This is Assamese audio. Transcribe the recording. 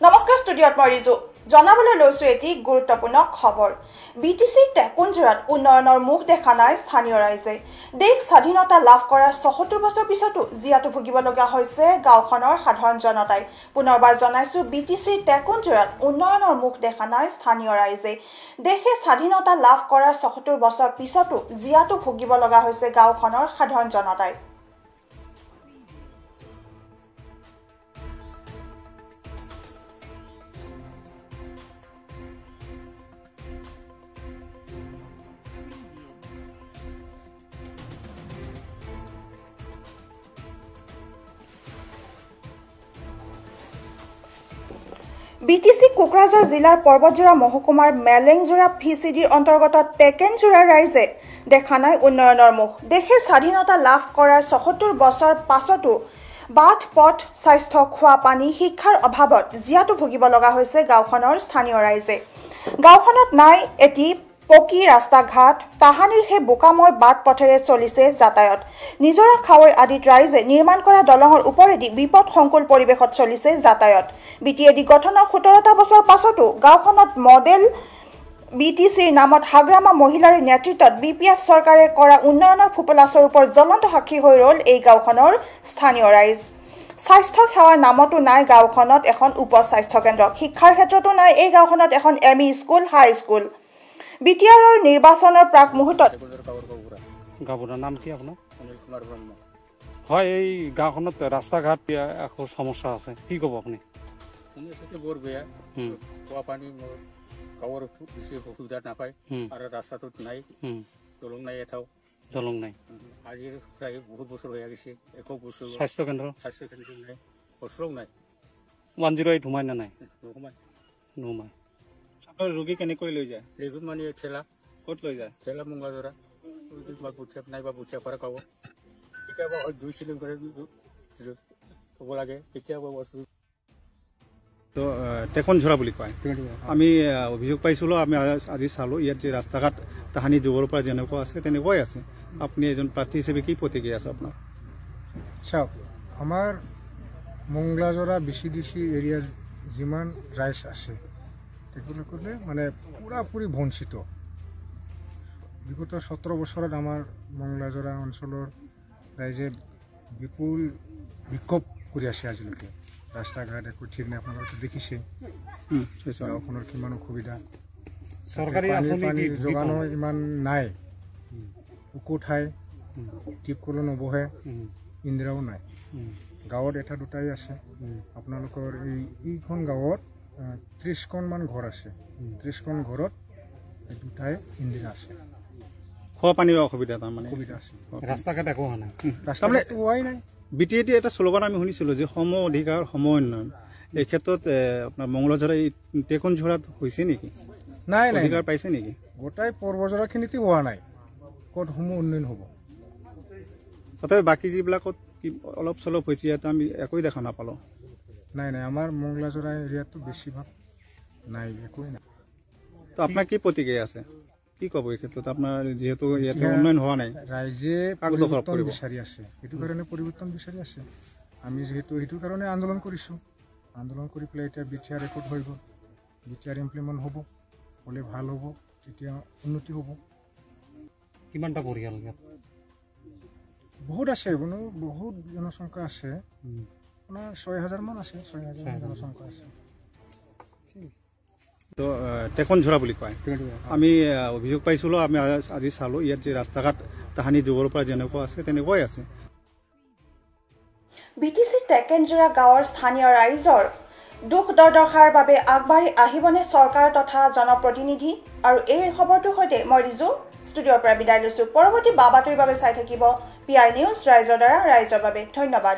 নমস্কাৰ ষ্টুডিঅ'ত মই ৰিজু জনাবলৈ লৈছো এটি গুৰুত্বপূৰ্ণ খবৰ বিটিসি টেকুনজোৰাত উন্নয়নৰ মুখ দেখা নাই স্থানীয় ৰাইজে দেশ স্বাধীনতা লাভ কৰাৰ ৭৪ বছৰ পিছতো জিয়াটো ভুগিব লগা হৈছে গাঁওখনৰ সাধাৰণ জনতাই পুনৰবাৰ জনাইছো বিটিসি টেকুনজোৰাত উন্নয়নৰ মুখ দেখা নাই স্থানীয় ৰাইজে দেশে স্বাধীনতা লাভ কৰাৰ ৭৪ বছৰ পিছতো জিয়াটো ভুগিব লগা হৈছে গাঁওখনৰ সাধাৰণ জনতাই বিটিসি কোকৰাঝাৰ জিলাৰ পৰ্বতজোৰা মহকুমাৰ মেলেংজোৰা ভিচিডিৰ অন্তৰ্গত টেকেনজোৰা ৰাইজে দেখা নাই উন্নয়নৰ মুখ দেশে স্বাধীনতা লাভ কৰাৰ ৭৪ বছৰ পাছতো বাট পথ স্বাস্থ্য খোৱা পানী শিক্ষাৰ অভাৱত জিয়াটো ভুগিব লগা হৈছে গাঁওখনৰ স্থানীয় ৰাইজে গাঁওখনত নাই এটি পকী ৰাস্তা ঘাট তাহানিৰ হে বোকাময় বাট পথেৰে চলিছে যাতায়াত নিজৰা খাৱৈ আদিত ৰাইজে নিৰ্মাণ কৰা দলঙৰ ওপৰেদি বিপদ সংকুল পৰিৱেশত চলিছে যাতায়াত বিটিএডি গঠনৰ ১৭টা বছৰ পাছতো গাঁওখনত মডেল বিটিসিৰ নামত হাগ্ৰামা মহিলাৰ নেতৃত্বত বিপিএফ চৰকাৰে কৰা উন্নয়নৰ ফুপলা স্বৰূপৰ জ্বলন্ত সাক্ষী হৈ ৰল এই গাঁওখনৰ স্থানীয় ৰাইজ স্বাস্থ্য সেৱাৰ নামতো নাই গাঁওখনত এখন উপ স্বাস্থ্য কেন্দ্ৰ শিক্ষাৰ ক্ষেত্ৰতো নাই এই গাঁওখনত এখন এমই স্কুল হাই স্কুল বিটিআৰৰ নিৰ্বাচনৰ প্ৰাক মুহূৰ্তত গাঁওখনৰ নাম কি আপোনাৰ অনিল কুমাৰ ব্ৰহ্ম হয় এই গাঁওখনত ৰাস্তা ঘাট আকৌ সমস্যা আছে কি ক'ব আপুনি সমস্যাটো বৰ বেয়া খোৱা পানী গাঁৱৰ বেছি অসুবিধা নাপায় আৰু ৰাস্তাটোত নাই দলং নাই এটাও দলং নাই আজি প্ৰায় বহুত বছৰ হৈ গৈছে একো বছৰ স্বাস্থ্য কেন্দ্ৰ নাই বছৰো নাই 108 সোমাই নে নাই নোমাই ৰোগী কেনেকৈ লৈ যায় ৰেগুত মানে ঠেলা ক'ত লৈ যায় ঠেলা মংগাজৰা তোমাৰ বুটছেপ নাই বা বুটছেপ পৰা কাব কেতিয়াবা 2 কিলোমিটাৰ হ'ব লাগে কেতিয়াবা বস্তু তো টেকনঝৰা বুলি কয় আমি অভিযোগ পাইছিলোঁ আমি আজি চালোঁ ইয়াত যে ৰাস্তা ঘাট তাহানি যুগৰ পৰা যেনেকুৱা আছে তেনেকুৱাই আছে আপুনি এজন প্ৰাৰ্থী হিচাপে কি প্ৰতিক্ৰিয়া আছে আপোনাৰ চাওক আমাৰ মংগলাজৰা বিচিডিচি এৰিয়াৰ যিমান ৰাইজ আছে তেখেতসকলে মানে পুৰাপুৰি বঞ্চিত বিগত ১৭ বছৰত আমাৰ মংগলাজৰা অঞ্চলৰ ৰাইজে বিপুল বিক্ষোভ কৰি আছে আজিলৈকে ৰাস্তা ঘাট একো ঠিক নাই আপোনালোকে দেখিছে গাঁওখনৰ কিমান অসুবিধা চৰকাৰী পানী যোগানো ইমান নাই উকু ঠাই টিপকলো নবহে ইন্দিৰাও নাই গাঁৱত এটা দুটাই আছে আপোনালোকৰ এইখন গাঁৱত ৩০খন মান ঘৰ আছে ৩০খন ঘৰত দুটাই ইন্দিৰা আছে খোৱা পানীৰ অসুবিধা তাৰমানে অসুবিধা আছে ৰাস্তা ঘাট একো হোৱা নাই ৰাস্তা হোৱাই নাই বিটিএডি এটা শ্লোগান আমি শুনিছিলোঁ যে সম অধিকাৰ সম উন্নয়ন এই ক্ষেত্ৰত আপোনাৰ মংগলাজৰা এই টেকনঝৰাত হৈছে নেকি নাই অধিকাৰ পাইছে নেকি গোটাই পৰ্বজৰাখিনিতে হোৱা নাই ক'ত সম উন্নয়ন হ'ব তথাপি বাকী যিবিলাকত অলপ চলপ হৈছে ইয়াত আমি একোৱে দেখা নাপালোঁ নাই আমাৰ মংগলাজৰা এৰিয়াটো বেছিভাগ নাই একোৱেই নাই তো আপোনাৰ কি প্ৰতিক্ৰিয়া আছে কি ক'ব এই ক্ষেত্ৰত আপোনাৰ যিহেতু ইয়াতে উন্নয়ন হোৱা নাই ৰাইজে পৰিৱৰ্তন বিচাৰি আছে সেইটো কাৰণে পৰিৱৰ্তন বিচাৰি আছে আমি যিহেতু সেইটো কাৰণে আন্দোলন কৰিছোঁ আন্দোলন কৰি পেলাই এতিয়া বিটিআৰ ৰেকৰ্ড হৈ গ'ল বিটিআৰ ইমপ্লিমেণ্ট হ'ব হ'লে ভাল হ'ব তেতিয়া উন্নতি হ'ব কিমানটা পৰিয়াল ইয়াত বহুত আছে বহুত জনসংখ্যা আছে আপোনাৰ ৬,০০০ মান আছে ৬,০০০ জনসংখ্যা আছে তো টেকনঝৰা বুলি কয় আমি অভিযোগ পাইছিলোঁ আমি আজি চালোঁ ইয়াত যে ৰাস্তা ঘাট তাহানি যুগৰ পৰা যেনেকুৱা আছে তেনেকুৱাই আছে বিটিসি টেকেনজোৰা গাঁৱৰ স্থানীয় ৰাইজৰ দুখ দুৰ্দশাৰ বাবে আগবাঢ়ি আহিবনে চৰকাৰ তথা জনপ্ৰতিনিধি আৰু এই খবৰটোৰ সৈতে মই ৰিজু ষ্টুডিঅ'ৰ পৰা বিদায় লৈছোঁ পৰৱৰ্তী বাতৰিৰ বাবে চাই থাকিব PI নিউজ ৰাইজৰ দ্বাৰা ৰাইজৰ বাবে ধন্যবাদ